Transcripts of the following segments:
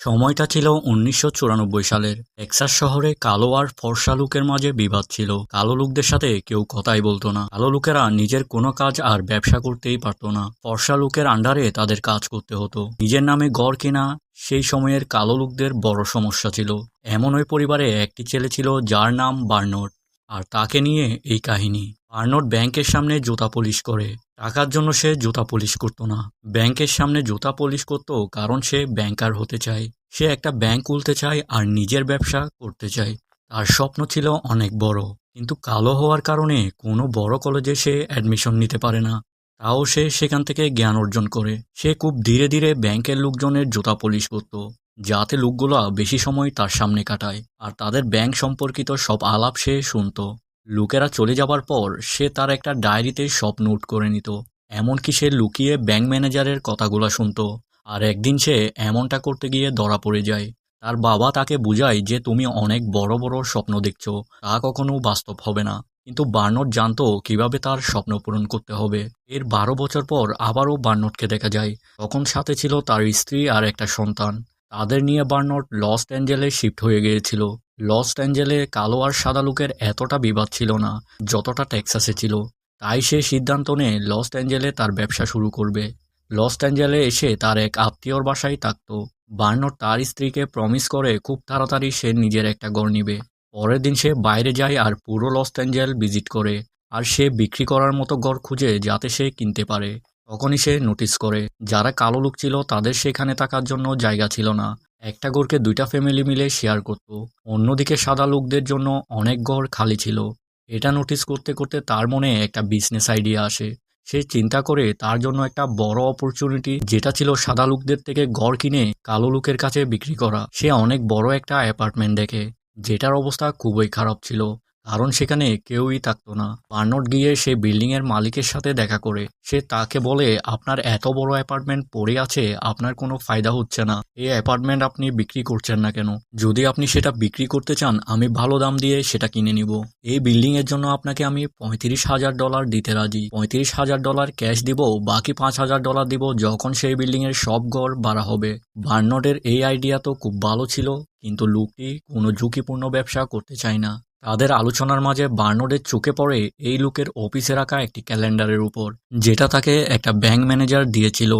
সময়টা ছিল ১৯৯৪ সালের। টেক্সাস শহরে কালো আর ফর্সা লোকের মাঝে বিবাদ ছিল। কালো লোকদের সাথে কেউ কথাই বলতো না। কালো লোকেরা নিজের কোনো কাজ আর ব্যবসা করতেই পারতো না। ফর্সা লোকের আন্ডারে তাদের কাজ করতে হতো। নিজের নামে গড় কেনা সেই সময়ের কালো লোকদের বড় সমস্যা ছিল। এমন ওই পরিবারে একটি ছেলে ছিল যার নাম বার্নট, আর তাকে নিয়ে এই কাহিনী। বার্নট ব্যাংকের সামনে জুতা পলিশ করে। টাকার জন্য সে জুতা পলিশ করতো না, ব্যাংকের সামনে জুতা পলিশ করতো কারণ সে ব্যাংকার হতে চায়। সে একটা ব্যাংক খুলতে চায় আর নিজের ব্যবসা করতে চায়। তার স্বপ্ন ছিল অনেক বড়, কিন্তু কালো হওয়ার কারণে কোনো বড় কলেজে সে অ্যাডমিশন নিতে পারে না। তাও সে সেখান থেকে জ্ঞান অর্জন করে। সে খুব ধীরে ধীরে ব্যাংকের লোকজনের জুতা পলিশ করত, যাতে লোকগুলা বেশি সময় তার সামনে কাটায় আর তাদের ব্যাংক সম্পর্কিত সব আলাপ সে শুনতো। লোকেরা চলে যাবার পর সে তার একটা ডায়েরিতে সব নোট করে নিত। এমনকি সে লুকিয়ে ব্যাংক ম্যানেজারের কথাগুলো শুনতো। আর একদিন সে এমনটা করতে গিয়ে ধরা পড়ে যায়। তার বাবা তাকে বুঝায় যে তুমি অনেক বড় বড় স্বপ্ন দেখছো, তা কখনো বাস্তব হবে না। কিন্তু বার্নট জানতো কিভাবে তার স্বপ্ন পূরণ করতে হবে। এর ১২ বছর পর আবারও বার্নটকে দেখা যায়। তখন সাথে ছিল তার স্ত্রী আর একটা সন্তান। তাদের নিয়ে বার্নট লস অ্যাঞ্জেলে শিফট হয়ে গিয়েছিল। লস অ্যাঞ্জেলে কালো আর সাদা লোকের এতটা বিবাদ ছিল না যতটা টেক্সাসে ছিল। তাই সে সিদ্ধান্ত নেয় লস অ্যাঞ্জেলে তার ব্যবসা শুরু করবে। লস অ্যাঞ্জেলে এসে তার এক আত্মীয়র বাসায় থাকতো। বার্নট তার স্ত্রীকে প্রমিস করে খুব তাড়াতাড়ি সে নিজের একটা ঘর নিবে। পরের দিন সে বাইরে যায় আর পুরো লস অ্যাঞ্জেল ভিজিট করে। আর সে বিক্রি করার মতো ঘর খুঁজে যাতে সে কিনতে পারে। তখনই সে নোটিস করে যারা কালো লোক ছিল তাদের সেখানে থাকার জন্য জায়গা ছিল না। একটা ঘরকে দুইটা ফ্যামিলি মিলে শেয়ার করত। অন্যদিকে সাদা লোকদের জন্য অনেক ঘর খালি ছিল। এটা নোটিস করতে করতে তার মনে একটা বিজনেস আইডিয়া আসে। সে চিন্তা করে তার জন্য একটা বড় অপরচুনিটি, যেটা ছিল সাদা লোকদের থেকে ঘর কিনে কালো লোকের কাছে বিক্রি করা। সে অনেক বড় একটা অ্যাপার্টমেন্ট দেখে, যেটার অবস্থা খুবই খারাপ ছিল, কারণ সেখানে কেউই থাকতো না। বার্নট গিয়ে সে বিল্ডিং এর মালিকের সাথে দেখা করে। সে তাকে বলে, আপনার এত বড় অ্যাপার্টমেন্ট পড়ে আছে, আপনার কোনো ফায়দা হচ্ছে না। এই অ্যাপার্টমেন্ট আপনি বিক্রি করছেন না কেন? যদি আপনি সেটা বিক্রি করতে চান, আমি ভালো দাম দিয়ে সেটা কিনে নিব। এই বিল্ডিং এর জন্য আপনাকে আমি $৩৫,০০০ দিতে রাজি। $৩৫,০০০ ক্যাশ দিব, বাকি $৫,০০০ দিব যখন সেই বিল্ডিং এর সব ঘর ভাড়া হবে। বার্নটের এই আইডিয়া তো খুব ভালো ছিল, কিন্তু লোকটি কোনো ঝুঁকিপূর্ণ ব্যবসা করতে চায় না। তাদের আলোচনার মাঝে বার্নটের চোখে পড়ে এই লোকের অফিসে রাখা একটি ক্যালেন্ডারের উপর, যেটা তাকে একটা ব্যাংক ম্যানেজার দিয়েছিল।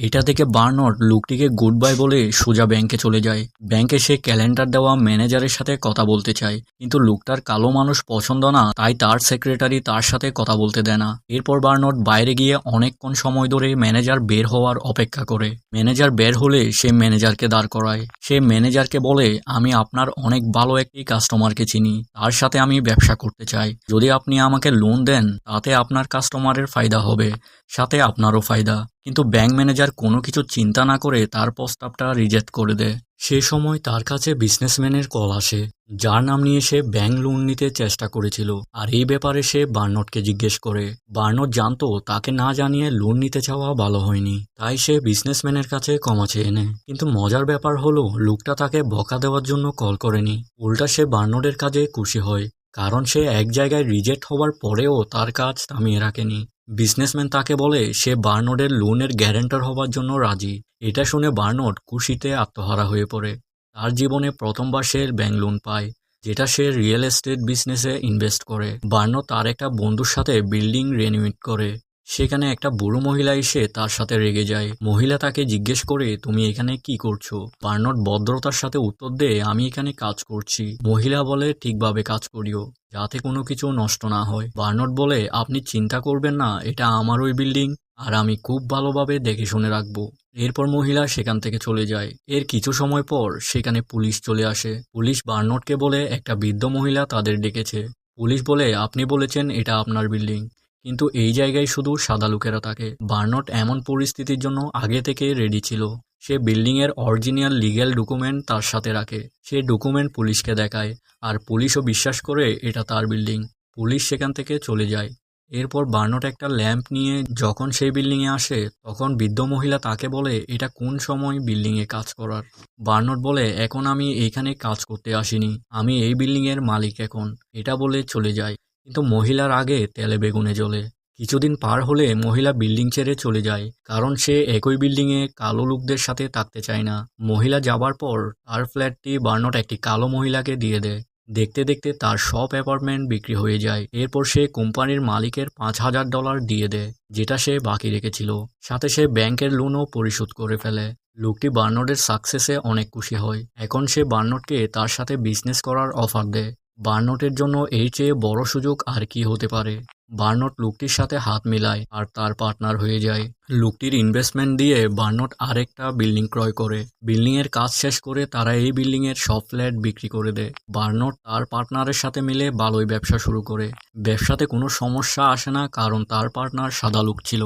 এটা থেকে বার্নট লোকটিকে গুড বাই বলে সোজা ব্যাংকে চলে যায়। ব্যাংকে সে ক্যালেন্ডার দেওয়া ম্যানেজারের সাথে কথা বলতে চায়, কিন্তু লোকটার কালো মানুষ পছন্দ না, তাই তার সেক্রেটারি তার সাথে কথা বলতে দেয় না। এরপর বার্নট বাইরে গিয়ে অনেকক্ষণ সময় ধরে ম্যানেজার বের হওয়ার অপেক্ষা করে। ম্যানেজার বের হলে সে ম্যানেজারকে দাঁড় করায়। সে ম্যানেজারকে বলে, আমি আপনার অনেক ভালো একটি কাস্টমারকে চিনি, তার সাথে আমি ব্যবসা করতে চাই। যদি আপনি আমাকে লোন দেন, তাতে আপনার কাস্টমারের ফায়দা হবে, সাথে আপনারও ফায়দা। কিন্তু ব্যাংক ম্যানেজার কোনো কিছু চিন্তা না করে তার প্রস্তাবটা রিজেক্ট করে দেয়। সে সময় তার কাছে বিজনেসম্যানের কল আসে, যার নাম নিয়ে সে ব্যাংক লোন নিতে চেষ্টা করেছিল। আর এই ব্যাপারে সে বার্নটকে জিজ্ঞেস করে। বার্নট জানতো তাকে না জানিয়ে লোন নিতে চাওয়া ভালো হয়নি, তাই সে বিজনেসম্যানের কাছে ক্ষমা চেয়ে নেয়। কিন্তু মজার ব্যাপার হলো, লোকটা তাকে বকা দেওয়ার জন্য কল করেনি, উল্টা সে বার্নটের কাজে খুশি হয়, কারণ সে এক জায়গায় রিজেক্ট হওয়ার পরেও তার কাজ থামিয়ে রাখেনি। বিজনেসম্যান তাকে বলে সে বার্নটের লোনের গ্যারান্টার হওয়ার জন্য রাজি। এটা শুনে বার্নট খুশিতে আত্মহারা হয়ে পড়ে। তার জীবনে প্রথমবার সে ব্যাংক লোন পায়, যেটা সে রিয়েল এস্টেট বিজনেসে ইনভেস্ট করে। বার্নট তার একটা বন্ধুর সাথে বিল্ডিং রেনোভেট করে। সেখানে একটা বুড়ো মহিলা এসে তার সাথে রেগে যায়। মহিলা তাকে জিজ্ঞেস করে, তুমি এখানে কি করছো? বার্নট ভদ্রতার সাথে উত্তর দেয়, আমি এখানে কাজ করছি। মহিলা বলে, ঠিকভাবে কাজ করিও, যাতে কোনো কিছু নষ্ট না হয়। বার্নট বলে, আপনি চিন্তা করবেন না, এটা আমার ওই বিল্ডিং, আর আমি খুব ভালোভাবে দেখে শুনে রাখবো। এরপর মহিলা সেখান থেকে চলে যায়। এর কিছু সময় পর সেখানে পুলিশ চলে আসে। পুলিশ বার্নটকে বলে একটা বৃদ্ধ মহিলা তাদের ডেকেছে। পুলিশ বলে, আপনি বলেছেন এটা আপনার বিল্ডিং, কিন্তু এই জায়গায় শুধু সাদা লোকেরা থাকে। বার্নট এমন পরিস্থিতির জন্য আগে থেকে রেডি ছিল। সে বিল্ডিং এর অরিজিনাল লিগ্যাল ডকুমেন্ট তার সাথে রাখে। সে ডকুমেন্ট পুলিশকে দেখায়, আর পুলিশও বিশ্বাস করে এটা তার বিল্ডিং। পুলিশ সেখান থেকে চলে যায়। এরপর বার্নট একটা ল্যাম্প নিয়ে যখন সেই বিল্ডিংয়ে আসে, তখন বৃদ্ধ মহিলা তাকে বলে, এটা কোন সময় বিল্ডিংয়ে কাজ করার? বার্নট বলে, এখন আমি এইখানে কাজ করতে আসিনি, আমি এই বিল্ডিংয়ের মালিক এখন। এটা বলে চলে যায়। কিন্তু মহিলার আগে তেলে বেগুনে জ্বলে। কিছুদিন পার হলে মহিলা বিল্ডিং ছেড়ে চলে যায়, কারণ সে একই বিল্ডিংয়ে কালো লোকদের সাথে থাকতে চায় না। মহিলা যাবার পর তার ফ্ল্যাটটি বার্নট একটি কালো মহিলাকে দিয়ে দেয়। দেখতে দেখতে তার সব অ্যাপার্টমেন্ট বিক্রি হয়ে যায়। এরপর সে কোম্পানির মালিকের $5,000 দিয়ে দেয়, যেটা সে বাকি রেখেছিল। সাথে সে ব্যাংকের লোনও পরিশোধ করে ফেলে। লোকটি বার্নটের সাকসেসে অনেক খুশি হয়। এখন সে বার্নটকে তার সাথে বিজনেস করার অফার দেয়। বার্নটের জন্য এর চেয়ে বড় সুযোগ আর কি হতে পারে। বার্নট লোকটির সাথে হাত মিলায় আর তার পার্টনার হয়ে যায়। লোকটির ইনভেস্টমেন্ট দিয়ে বার্নট আরেকটা বিল্ডিং ক্রয় করে। বিল্ডিংয়ের কাজ শেষ করে তারা এই বিল্ডিংয়ের সব ফ্ল্যাট বিক্রি করে দেয়। বার্নট তার পার্টনারের সাথে মিলে ভালোই ব্যবসা শুরু করে। ব্যবসাতে কোনো সমস্যা আসে না, কারণ তার পার্টনার সাদা লোক ছিল।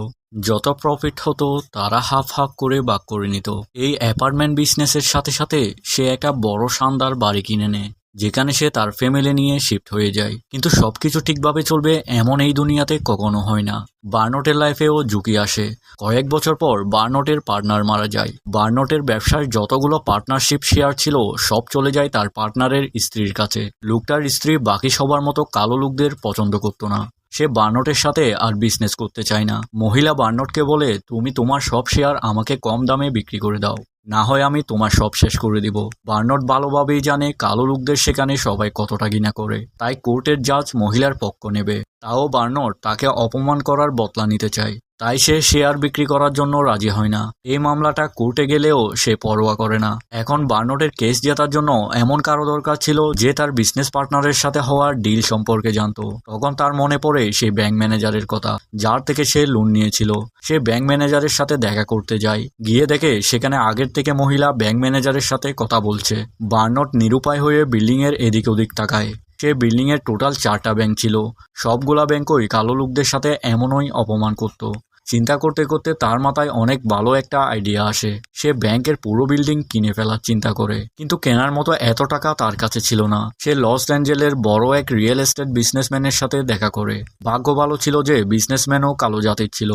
যত প্রফিট হতো তারা হাফ হাফ করে ভাগ করে নিত। এই অ্যাপার্টমেন্ট বিজনেসের সাথে সাথে সে একটা বড় শানদার বাড়ি কিনে নেয়, যেখানে সে তার ফ্যামিলি নিয়ে শিফট হয়ে যায়। কিন্তু সবকিছু ঠিকভাবে চলবে এমন এই দুনিয়াতে কখনো হয় না। বার্নটের লাইফেও ঝুঁকি আসে। কয়েক বছর পর বার্নটের পার্টনার মারা যায়। বার্নটের ব্যবসার যতগুলো পার্টনারশিপ শেয়ার ছিল সব চলে যায় তার পার্টনারের স্ত্রীর কাছে। লোকটার স্ত্রী বাকি সবার মতো কালো লোকদের পছন্দ করতো না। সে বার্নটের সাথে আর বিজনেস করতে চায় না। মহিলা বার্নটকে বলে, তুমি তোমার সব শেয়ার আমাকে কম দামে বিক্রি করে দাও, না হয় আমি তোমার সব শেষ করে দিব। বার্নট ভালোভাবেই জানে কালো লোকদের সেখানে সবাই কতটা ঘৃণা করে, তাই কোর্টের জাজ মহিলার পক্ষ নেবে। তাও বার্নট তাকে অপমান করার বদলা নিতে চায়, তাই সে শেয়ার বিক্রি করার জন্য রাজি হয় না। এই মামলাটা কোর্টে গেলেও সে পরোয়া করে না। এখন বার্নটের কেস জেতার জন্য এমন কারো দরকার ছিল যে তার বিজনেস পার্টনারের সাথে হওয়ার ডিল সম্পর্কে জানতো। তখন তার মনে পড়ে সেই ব্যাংক ম্যানেজারের কথা, যার থেকে সে লোন নিয়েছিল। সে ব্যাংক ম্যানেজারের সাথে দেখা করতে যায়। গিয়ে দেখে সেখানে আগের থেকে মহিলা ব্যাংক ম্যানেজারের সাথে কথা বলছে। বার্নট নিরুপায় হয়ে বিল্ডিংয়ের এদিক ওদিক তাকায়। সে বিল্ডিংয়ের টোটাল 4টা ব্যাংক ছিল। সবগুলা ব্যাংকই কালো লোকদের সাথে এমনই অপমান করত। চিন্তা করতে করতে তার মাথায় অনেক ভালো একটা আইডিয়া আসে। সে ব্যাংকের পুরো বিল্ডিং কিনে ফেলার চিন্তা করে, কিন্তু কেনার মতো এত টাকা তার কাছে ছিল না। সে লস অ্যাঞ্জেলের বড় এক রিয়েল এস্টেট বিজনেসম্যানের সাথে দেখা করে। ভাগ্য ভালো ছিল যে বিজনেসম্যানও কালো জাতির ছিল।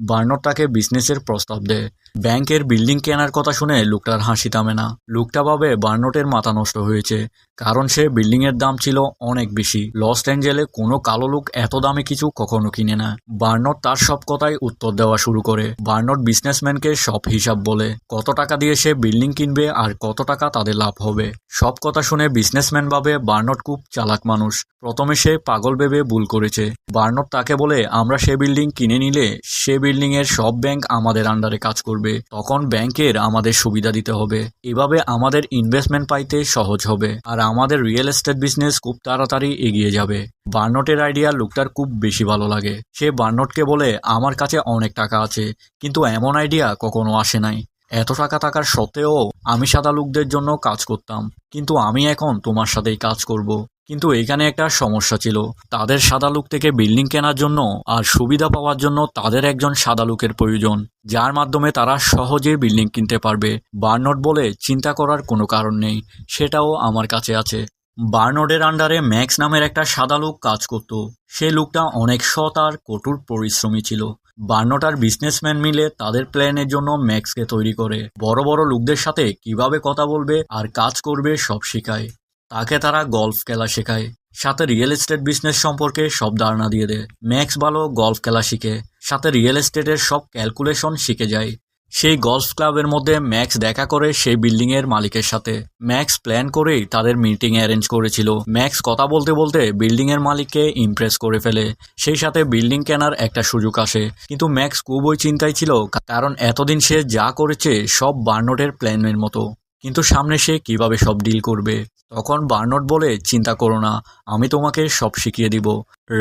বার্নট তাকে বিজনেসের প্রস্তাব দেয়। ব্যাংকের বিল্ডিং কেনার কথা শুনে লোকটার হাসি থামে না। লোকটা ভাবে বার্নটের মাথা নষ্ট হয়েছে, কারণ সে বিল্ডিংয়ের দাম ছিল অনেক বেশি। লস অ্যাঞ্জেলে কোনো কালো লোক এত দামে কিছু কখনো কিনে না। বার্নট তার সব কথায় উত্তর দেওয়া শুরু করে। বার্নট বিজনেসম্যানকে সব হিসাব বলে, কত টাকা দিয়ে সে বিল্ডিং কিনবে আর কত টাকা তাদের লাভ হবে। সব কথা শুনে বিজনেসম্যান ভাবে বার্নট খুব চালাক মানুষ। প্রথমে সে পাগল ভেবে ভুল করেছে। বার্নট তাকে বলে, আমরা সে বিল্ডিং কিনে নিলে সে বিল্ডিং এর সব ব্যাংক আমাদের আন্ডারে কাজ করবে, তখন ব্যাংকের আমাদের সুবিধা দিতে হবে। এভাবে আমাদের ইনভেস্টমেন্ট পাইতে সহজ হবে আর আমাদের রিয়েল এস্টেট বিজনেস খুব তাড়াতাড়ি এগিয়ে যাবে। বার্নটের আইডিয়া লোকটার খুব বেশি ভালো লাগে। সে বার্নটকে বলে, আমার কাছে অনেক টাকা আছে, কিন্তু এমন আইডিয়া কখনো আসে নাই। এত টাকা থাকার সত্ত্বেও আমি সাদা লোকদের জন্য কাজ করতাম, কিন্তু আমি এখন তোমার সাথেই কাজ করব। কিন্তু এখানে একটা সমস্যা ছিল। তাদের সাদা লোক থেকে বিল্ডিং কেনার জন্য আর সুবিধা পাওয়ার জন্য তাদের একজন সাদা লোকের প্রয়োজন, যার মাধ্যমে তারা সহজে বিল্ডিং কিনতে পারবে। বার্নট বলে, চিন্তা করার কোনো কারণ নেই, সেটাও আমার কাছে আছে। বার্নটের আন্ডারে ম্যাক্স নামের একটা সাদা লোক কাজ করত। সে লোকটা অনেক সৎ আর কঠোর পরিশ্রমী ছিল। বার্নট আর বিজনেসম্যান মিলে তাদের প্ল্যানের জন্য ম্যাক্সকে তৈরি করে। বড় বড় লোকদের সাথে কিভাবে কথা বলবে আর কাজ করবে সব শেখায়। তাকে তারা গলফ খেলা শেখায়, সাথে রিয়েল এস্টেট বিজনেস সম্পর্কে সব ধারণা দিয়ে দেয়। ম্যাক্স ভালো গলফ খেলা শিখে, সাথে রিয়েল এস্টেটের সব ক্যালকুলেশন শিখে যায়। সেই গলফ ক্লাবের মধ্যে ম্যাক্স দেখা করে সেই বিল্ডিং এর মালিকের সাথে। ম্যাক্স প্ল্যান করেই তাদের মিটিং অ্যারেঞ্জ করেছিল। ম্যাক্স কথা বলতে বলতে বিল্ডিং এর মালিককে ইমপ্রেস করে ফেলে। সেই সাথে বিল্ডিং কেনার একটা সুযোগ আসে, কিন্তু ম্যাক্স খুবই চিন্তায় ছিল, কারণ এতদিন সে যা করেছে সব বার্নটের প্ল্যানের মতো। কিন্তু সামনে সে কিভাবে সব ডিল করবে। তখন বার্নট বলে, চিন্তা করো না, আমি তোমাকে সব শিখিয়ে দিব।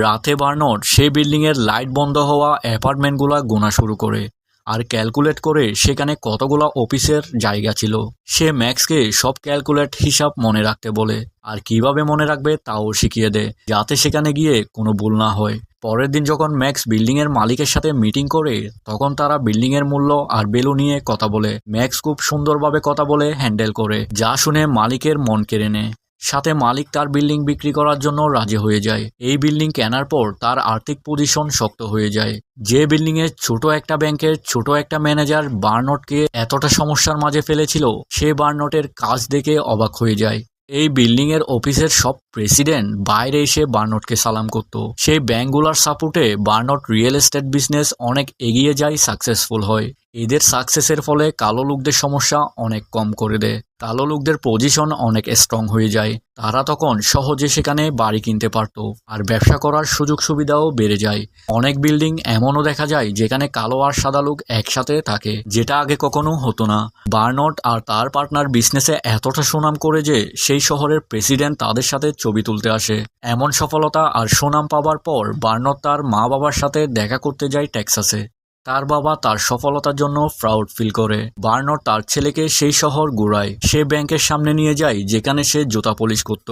রাতে বার্নট সেই বিল্ডিং এর লাইট বন্ধ হওয়া অ্যাপার্টমেন্টগুলা গোনা শুরু করে আর ক্যালকুলেট করে সেখানে কতগুলো অফিসের জায়গা ছিল। সে ম্যাক্সকে সব ক্যালকুলেট হিসাব মনে রাখতে বলে, আর কিভাবে মনে রাখবে তাও শিখিয়ে দেয়, যাতে সেখানে গিয়ে কোনো ভুল না হয়। পরের দিন যখন ম্যাক্স বিল্ডিং এর মালিকের সাথে মিটিং করে, তখন তারা বিল্ডিং এর মূল্য আর ভ্যালু নিয়ে কথা বলে। ম্যাক্স খুব সুন্দরভাবে কথা বলে হ্যান্ডেল করে, যা শুনে মালিকের মন কেড়ে নেয়। সাথে মালিক তার বিল্ডিং বিক্রি করার জন্য রাজি হয়ে যায়। এই বিল্ডিং কেনার পর তার আর্থিক পজিশন শক্ত হয়ে যায়। যে বিল্ডিং এর ছোট একটা ব্যাংকের ছোট একটা ম্যানেজার বার্নটকে এতটা সমস্যার মাঝে ফেলেছিল, সে বার্নটের কাজ দেখে অবাক হয়ে যায়। এই বিল্ডিং এর অফিসের সব প্রেসিডেন্ট বাইরে এসে বার্নটকে সালাম করত। সেই ব্যাংকগুলোর সাপোর্টে বার্নট রিয়েল এস্টেট বিজনেস অনেক এগিয়ে যায়, সাকসেসফুল হয়। এদের সাকসেসের ফলে কালো লোকদের সমস্যা অনেক কম করে দেয়। কালো লোকদের পজিশন অনেক স্ট্রং হয়ে যায়। তারা তখন সহজে সেখানে বাড়ি কিনতে পারত আর ব্যবসা করার সুযোগ সুবিধাও বেড়ে যায়। অনেক বিল্ডিং এমনও দেখা যায় যেখানে কালো আর সাদা লোক একসাথে থাকে, যেটা আগে কখনো হতো না। বার্নট আর তার পার্টনার বিজনেসে এতটা সুনাম করে যে সেই শহরের প্রেসিডেন্ট তাদের সাথে ছবি তুলতে আসে। এমন সফলতা আর সুনাম পাওয়ার পর বার্নট তার মা বাবার সাথে দেখা করতে যায় টেক্সাসে। তার বাবা তার সফলতার জন্য প্রাউড ফিল করে। বার্নট তার ছেলেকে সেই শহর ঘুরায়। সে ব্যাংকের সামনে নিয়ে যায় যেখানে সে জুতা পলিশ করত।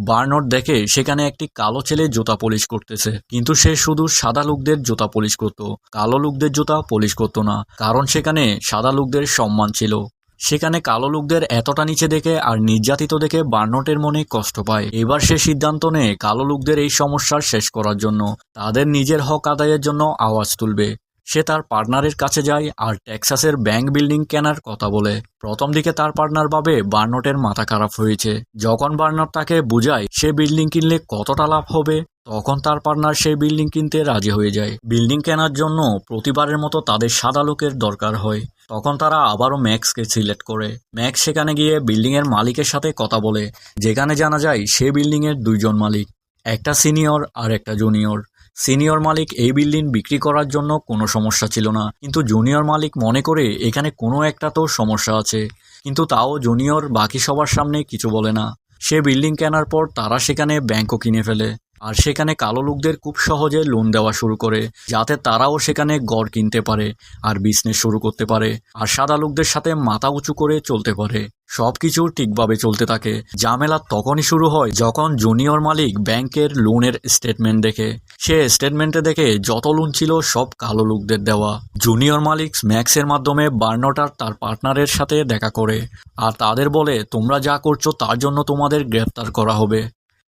বার্নট দেখে সেখানে একটি কালো ছেলে জুতা পলিশ করতেছে, কিন্তু সে শুধু সাদা লোকদের জুতা পলিশ করত, কালো লোকদের জুতা পলিশ করত না, কারণ সেখানে সাদা লোকদের সম্মান ছিল। সেখানে কালো লোকদের এতটা নিচে দেখে আর নির্যাতিত দেখে বার্নটের মনে কষ্ট পায়। এবার সে সিদ্ধান্ত নেয় কালো লোকদের এই সমস্যার শেষ করার জন্য, তাদের নিজের হক আদায়ের জন্য আওয়াজ তুলবে। সে তার পার্টনারের কাছে যায় আর টেক্সাসের ব্যাংক বিল্ডিং কেনার কথা বলে। প্রথম দিকে তার পার্টনার ভাবে বার্নটের মাথা খারাপ হয়েছে। যখন বার্নট তাকে বুঝায় সে বিল্ডিং কিনলে কতটা লাভ হবে, তখন তার পার্টনার সেই বিল্ডিং কিনতে রাজি হয়ে যায়। বিল্ডিং কেনার জন্য প্রতিবারের মতো তাদের সাদা লোকের দরকার হয়। তখন তারা আবারও ম্যাক্সকে সিলেক্ট করে। ম্যাক্স সেখানে গিয়ে বিল্ডিং এর মালিকের সাথে কথা বলে, যেখানে জানা যায় সে বিল্ডিং এর দুইজন মালিক, একটা সিনিয়র আর একটা জুনিয়র। সিনিয়র মালিক এই বিল্ডিং বিক্রি করার জন্য কোনো সমস্যা ছিল না, কিন্তু জুনিয়র মালিক মনে করে এখানে কোনো একটা তো সমস্যা আছে, কিন্তু তাও জুনিয়র বাকি সবার সামনে কিছু বলে না। সে বিল্ডিং কেনার পর তারা সেখানে ব্যাংকও কিনে ফেলে আর সেখানে কালো লোকদের খুব সহজে লোন দেওয়া শুরু করে, যাতে তারাও সেখানে ঘর কিনতে পারে আর বিজনেস শুরু করতে পারে আর সাদা লোকদের সাথে মাথা উঁচু করে চলতে পারে। সবকিছু ঠিকভাবে চলতে থাকে। ঝামেলা তখনই শুরু হয় যখন জুনিয়র মালিক ব্যাংকের লোনের স্টেটমেন্ট দেখে। সে স্টেটমেন্টে দেখে যত লোন ছিল সব কালো লোকদের দেওয়া। জুনিয়র মালিক ম্যাক্সের মাধ্যমে বার্নট আর তার পার্টনারের সাথে দেখা করে আর তাদের বলে, তোমরা যা করছো তার জন্য তোমাদের গ্রেফতার করা হবে।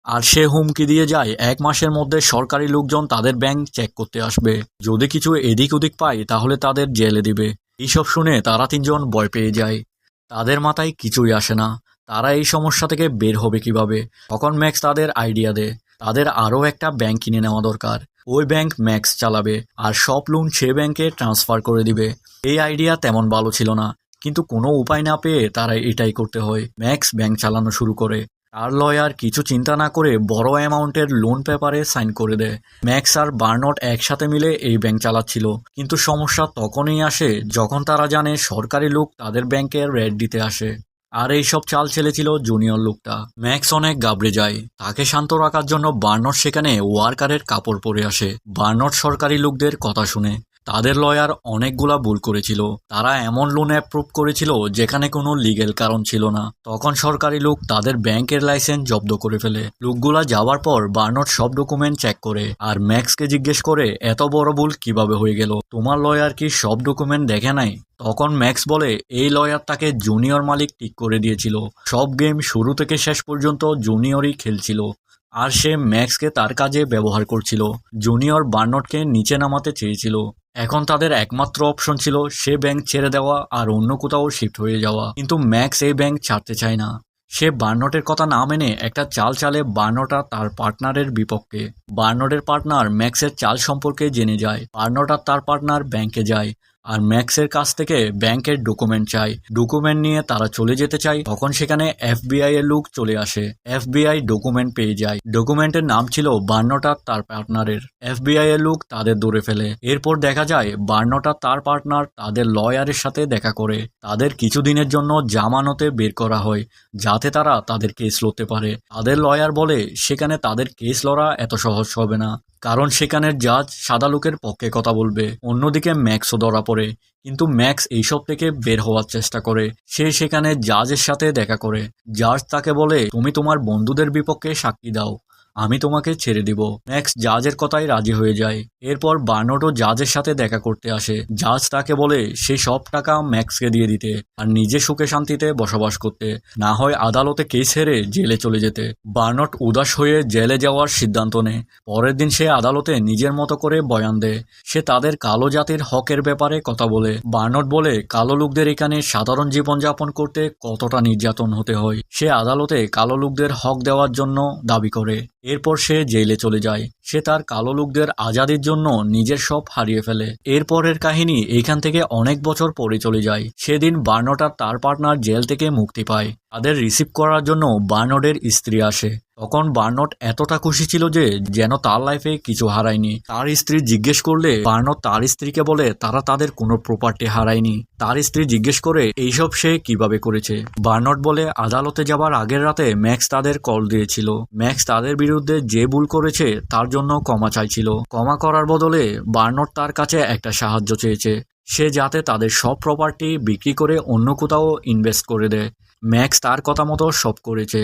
আর সে হুমকি দিয়ে যায় 1 মাসের মধ্যে সরকারি লোকজন তাদের ব্যাংক চেক করতে আসবে, যদি কিছু এদিক ওদিক পায় তাহলে তাদের জেলে দিবে। এইসব শুনে তারা তিনজন ভয় পেয়ে যায়। তাদের মাথায় কিছুই আসে না, তারা এই সমস্যা থেকে বের হবে কিভাবে। তখন ম্যাক্স তাদের আইডিয়া দেয়, তাদের আরও একটা ব্যাংক কিনে নেওয়া দরকার। ওই ব্যাংক ম্যাক্স চালাবে আর সব লোন সে ব্যাংকে ট্রান্সফার করে দিবে। এই আইডিয়া তেমন ভালো ছিল না, কিন্তু কোনো উপায় না পেয়ে তারা এটাই করতে হয়। ম্যাক্স ব্যাংক চালানো শুরু করে। তার লয়ার কিছু চিন্তা না করে বড় অ্যামাউন্টের লোন পেপারে সাইন করে দেয়। ম্যাক্স আর বার্নট একসাথে মিলে এই ব্যাংক চালাচ্ছিল, কিন্তু সমস্যা তখনই আসে যখন তারা জানে সরকারি লোক তাদের ব্যাংকে রেড দিতে আসে। আর এইসব চাল ছেলেছিল জুনিয়র লোকটা। ম্যাক্স অনেক ঘাবড়ে যায়। তাকে শান্ত রাখার জন্য বার্নট সেখানে ওয়ার্কারের কাপড় পরে আসে। বার্নট সরকারি লোকদের কথা শুনে। তাদের লয়ার অনেকগুলা ভুল করেছিল। তারা এমন লোন অ্যাপ্রুভ করেছিল যেখানে কোনো লিগ্যাল কারণ ছিল না। তখন সরকারি লোক তাদের ব্যাংকের লাইসেন্স জব্দ করে ফেলে। লোকগুলা যাওয়ার পর বার্নট সব ডকুমেন্ট চেক করে আর ম্যাক্সকে জিজ্ঞেস করে, এত বড় ভুল কিভাবে হয়ে গেল? তোমার লয়ার কি সব ডকুমেন্ট দেখে নাই? তখন ম্যাক্স বলে, এই লয়ার তাকে জুনিয়র মালিক ঠিক করে দিয়েছিল। সব গেম শুরু থেকে শেষ পর্যন্ত জুনিয়রই খেলছিল আর সে ম্যাক্সকে তার কাজে ব্যবহার করছিল। জুনিয়র বার্নটকে নিচে নামাতে চেয়েছিল। এখন তাদের একমাত্র অপশন ছিল সে ব্যাংক ছেড়ে দেওয়া আর অন্য কোথাও শিফট হয়ে যাওয়া, কিন্তু ম্যাক্স এই ব্যাংক ছাড়তে চায় না। সে বার্নটের কথা না মেনে একটা চাল চালে বার্নট আর তার পার্টনারের বিপক্ষে। বার্নটের পার্টনার ম্যাক্সের চাল সম্পর্কে জেনে যায়। বার্নট আর তার পার্টনার ব্যাংকে যায় আর ম্যাক্সের কাছ থেকে ব্যাংকের ডকুমেন্ট চায়। ডকুমেন্ট নিয়ে তারা চলে যেতে চায়, তখন সেখানে এফবিআই এর লোক চলে আসে। এফবিআই ডকুমেন্ট পেয়ে যায়। ডকুমেন্টের নাম ছিল বার্নট আর তার পার্টনারের। এফবিআই এর লোক তাদের ধরে ফেলে। এরপর দেখা যায় বার্নট আর তার পার্টনার তাদের লয়ারের সাথে দেখা করে। তাদের কিছুদিনের জন্য জামানতে বের করা হয়, যাতে তারা তাদের কেস লড়তে পারে। তাদের লয়ার বলে সেখানে তাদের কেস লড়া এত সহজ হবে না, কারণ সেখানের জাজ সাদা লোকের পক্ষে কথা বলবে। অন্যদিকে ম্যাক্সও ধরা পড়ে, কিন্তু ম্যাক্স এইসব থেকে বের হওয়ার চেষ্টা করে। সে সেখানে জাজের সাথে দেখা করে। জাজ তাকে বলে, তুমি তোমার বন্ধুদের বিপক্ষে সাক্ষী দাও, আমি তোমাকে ছেড়ে দিব। ম্যাক্স জাজের কথায় রাজি হয়ে যায়। এরপর বার্নার্ডও জাজের সাথে দেখা করতে আসে। জাজ তাকে বলে সে সব টাকা ম্যাক্সকে দিয়ে দিতে আর নিজে সুখে শান্তিতে বসবাস করতে, না হয় আদালতে কেস হেরে জেলে চলে যেতে। বার্নার্ড উদাস হয়ে জেলে যাওয়ার সিদ্ধান্ত নেয়। পরের দিন সে আদালতে নিজের মতো করে বয়ান দেয়। সে তাদের কালো জাতির হকের ব্যাপারে কথা বলে। বার্নার্ড বলে কালো লোকদের এখানে সাধারণ জীবনযাপন করতে কতটা নির্যাতন হতে হয়। সে আদালতে কালো লোকদের হক দেওয়ার জন্য দাবি করে। এরপর সে জেলে চলে যায়। সে তার কালো লোকদের আজাদির জন্য নিজের সব হারিয়ে ফেলে। এরপরের কাহিনী এইখান থেকে অনেক বছর পরে চলে যায়। সেদিন বার্নার্ড আর তার পার্টনার জেল থেকে মুক্তি পায়। তাদের রিসিভ করার জন্য বার্নার্ডের স্ত্রী আসে। তখন বার্নার্ড এতটা খুশি ছিল যে যেন তার লাইফে কিছু হারায়নি। তার স্ত্রী জিজ্ঞেস করলে বার্নার্ড তার স্ত্রীকে বলে তারা তাদের কোনো প্রপার্টি হারায়নি। তার স্ত্রী জিজ্ঞেস করে এইসব সে কিভাবে করেছে। বার্নার্ড বলে আদালতে যাবার আগের রাতে ম্যাক্স তাদের কল দিয়েছিল। ম্যাক্স তাদের বিরুদ্ধে যে ভুল করেছে তার জন্য ক্ষমা চাইছিল। ক্ষমা করার বদলে বার্নার্ড তার কাছে একটা সাহায্য চেয়েছে, সে যাতে তাদের সব প্রপার্টি বিক্রি করে অন্য কোথাও ইনভেস্ট করে দেয়। ম্যাক্স তার কথা মতো সব করেছে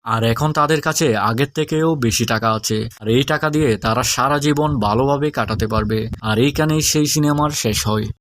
আর এখন তাদের কাছে আগের থেকেও বেশি টাকা আছে আর এই টাকা দিয়ে তারা সারা জীবন ভালোভাবে কাটাতে পারবে। আর এইখানেই সেই সিনেমার শেষ হয়।